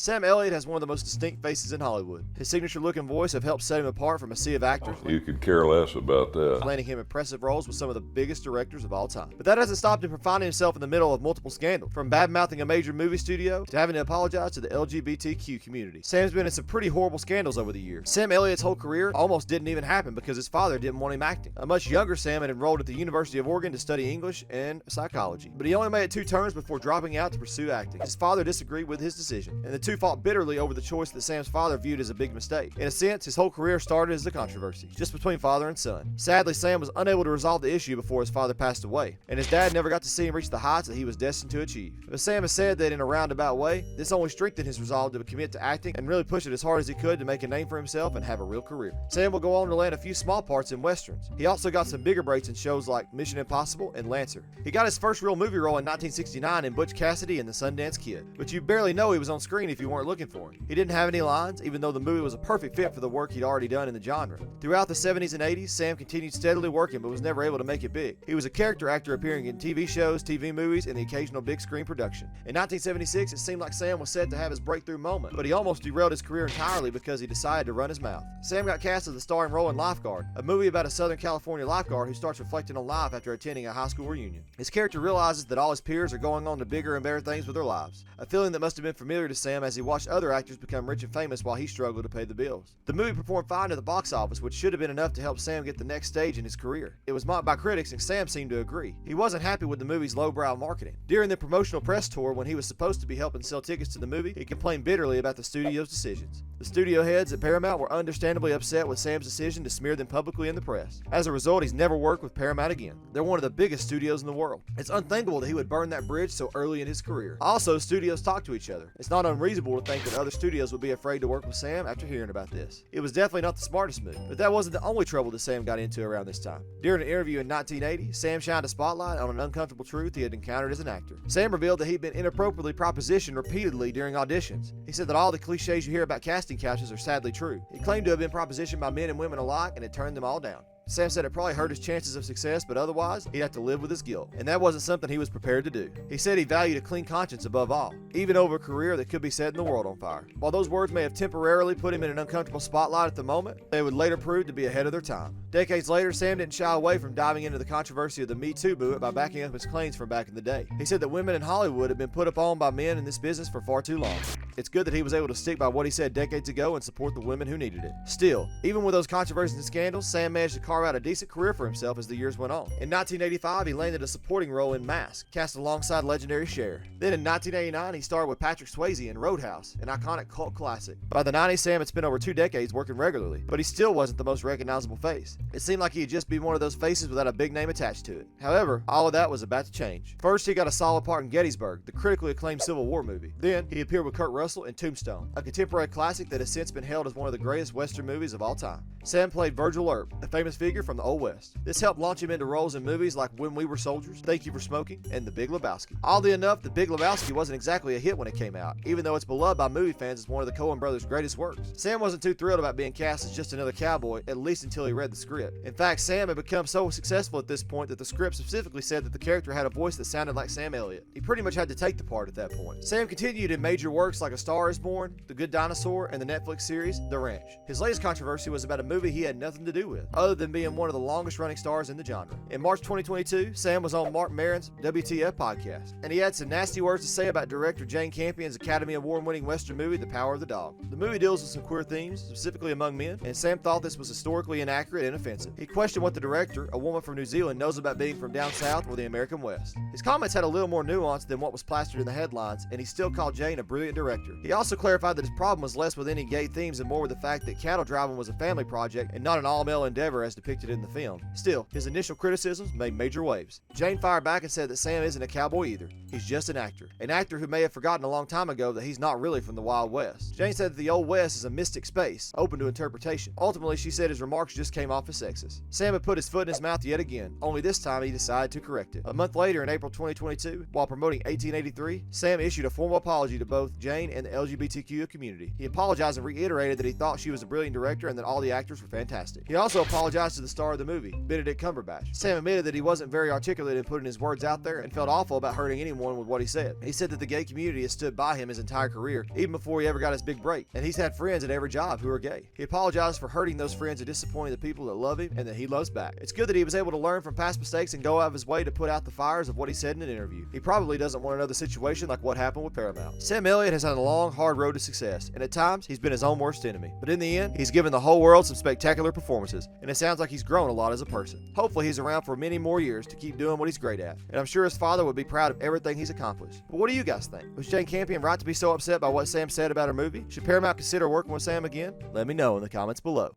Sam Elliott has one of the most distinct faces in Hollywood. His signature-looking voice have helped set him apart from a sea of actors. You could care less about that. Landing him impressive roles with some of the biggest directors of all time. But that hasn't stopped him from finding himself in the middle of multiple scandals, from badmouthing a major movie studio to having to apologize to the LGBTQ community. Sam's been in some pretty horrible scandals over the years. Sam Elliott's whole career almost didn't even happen because his father didn't want him acting. A much younger Sam had enrolled at the University of Oregon to study English and psychology, but he only made it 2 terms before dropping out to pursue acting. His father disagreed with his decision, and the two fought bitterly over the choice that Sam's father viewed as a big mistake. In a sense, his whole career started as a controversy, just between father and son. Sadly, Sam was unable to resolve the issue before his father passed away, and his dad never got to see him reach the heights that he was destined to achieve. But Sam has said that in a roundabout way, this only strengthened his resolve to commit to acting and really push it as hard as he could to make a name for himself and have a real career. Sam will go on to land a few small parts in westerns. He also got some bigger breaks in shows like Mission Impossible and Lancer. He got his first real movie role in 1969 in Butch Cassidy and the Sundance Kid, but you barely know he was on screen if you weren't looking for him. He didn't have any lines, even though the movie was a perfect fit for the work he'd already done in the genre. Throughout the 70s and 80s, Sam continued steadily working but was never able to make it big. He was a character actor appearing in TV shows, TV movies, and the occasional big screen production. In 1976, it seemed like Sam was set to have his breakthrough moment, but he almost derailed his career entirely because he decided to run his mouth. Sam got cast as the starring role in Lifeguard, a movie about a Southern California lifeguard who starts reflecting on life after attending a high school reunion. His character realizes that all his peers are going on to bigger and better things with their lives, a feeling that must have been familiar to Sam as he watched other actors become rich and famous while he struggled to pay the bills. The movie performed fine at the box office, which should have been enough to help Sam get the next stage in his career. It was mocked by critics, and Sam seemed to agree. He wasn't happy with the movie's lowbrow marketing. During the promotional press tour, when he was supposed to be helping sell tickets to the movie, he complained bitterly about the studio's decisions. The studio heads at Paramount were understandably upset with Sam's decision to smear them publicly in the press. As a result, he's never worked with Paramount again. They're one of the biggest studios in the world. It's unthinkable that he would burn that bridge so early in his career. Also, studios talk to each other. It's not unreasonable to think that other studios would be afraid to work with Sam after hearing about this. It was definitely not the smartest move, but that wasn't the only trouble that Sam got into around this time. During an interview in 1980, Sam shined a spotlight on an uncomfortable truth he had encountered as an actor. Sam revealed that he'd been inappropriately propositioned repeatedly during auditions. He said that all the cliches you hear about casting couches are sadly true. He claimed to have been propositioned by men and women alike and had turned them all down. Sam said it probably hurt his chances of success, but otherwise, he'd have to live with his guilt, and that wasn't something he was prepared to do. He said he valued a clean conscience above all, even over a career that could be setting the world on fire. While those words may have temporarily put him in an uncomfortable spotlight at the moment, they would later prove to be ahead of their time. Decades later, Sam didn't shy away from diving into the controversy of the Me Too movement by backing up his claims from back in the day. He said that women in Hollywood had been put upon by men in this business for far too long. It's good that he was able to stick by what he said decades ago and support the women who needed it. Still, even with those controversies and scandals, Sam managed to carve out a decent career for himself as the years went on. In 1985, he landed a supporting role in Mask, cast alongside legendary Cher. Then in 1989, he starred with Patrick Swayze in Roadhouse, an iconic cult classic. By the 90s, Sam had spent over 2 decades working regularly, but he still wasn't the most recognizable face. It seemed like he'd just be one of those faces without a big name attached to it. However, all of that was about to change. First, he got a solid part in Gettysburg, the critically acclaimed Civil War movie. Then, he appeared with Kurt Russell in Tombstone, a contemporary classic that has since been hailed as one of the greatest Western movies of all time. Sam played Virgil Earp, a famous figure from the Old West. This helped launch him into roles in movies like When We Were Soldiers, Thank You for Smoking, and The Big Lebowski. Oddly enough, The Big Lebowski wasn't exactly a hit when it came out, even though it's beloved by movie fans as one of the Coen brothers' greatest works. Sam wasn't too thrilled about being cast as just another cowboy, at least until he read the script. In fact, Sam had become so successful at this point that the script specifically said that the character had a voice that sounded like Sam Elliott. He pretty much had to take the part at that point. Sam continued in major works like A Star Is Born, The Good Dinosaur, and the Netflix series The Ranch. His latest controversy was about a movie he had nothing to do with, other than being one of the longest running stars in the genre. In March 2022, Sam was on Mark Maron's WTF podcast, and he had some nasty words to say about director Jane Campion's Academy Award-winning Western movie The Power of the Dog. The movie deals with some queer themes, specifically among men, and Sam thought this was historically inaccurate and offensive. He questioned what the director, a woman from New Zealand, knows about being from down south or the American West. His comments had a little more nuance than what was plastered in the headlines, and he still called Jane a brilliant director. He also clarified that his problem was less with any gay themes and more with the fact that cattle driving was a family project and not an all-male endeavor as depicted in the film. Still, his initial criticisms made major waves. Jane fired back and said that Sam isn't a cowboy either. He's just an actor who may have forgotten a long time ago that he's not really from the Wild West. Jane said that the Old West is a mystic space, open to interpretation. Ultimately, she said his remarks just came off as sexist. Sam had put his foot in his mouth yet again, only this time he decided to correct it. A month later, in April 2022, while promoting 1883, Sam issued a formal apology to both Jane and the LGBTQ community. He apologized and reiterated that he thought she was a brilliant director and that all the actors actors were fantastic. He also apologized to the star of the movie, Benedict Cumberbatch. Sam admitted that he wasn't very articulate in putting his words out there and felt awful about hurting anyone with what he said. He said that the gay community has stood by him his entire career, even before he ever got his big break, and he's had friends at every job who are gay. He apologized for hurting those friends and disappointing the people that love him and that he loves back. It's good that he was able to learn from past mistakes and go out of his way to put out the fires of what he said in an interview. He probably doesn't want another situation like what happened with Paramount. Sam Elliott has had a long, hard road to success, and at times he's been his own worst enemy. But in the end, he's given the whole world some spectacular performances, and it sounds like he's grown a lot as a person. Hopefully he's around for many more years to keep doing what he's great at, and I'm sure his father would be proud of everything he's accomplished. But what do you guys think? Was Jane Campion right to be so upset by what Sam said about her movie? Should Paramount consider working with Sam again? Let me know in the comments below.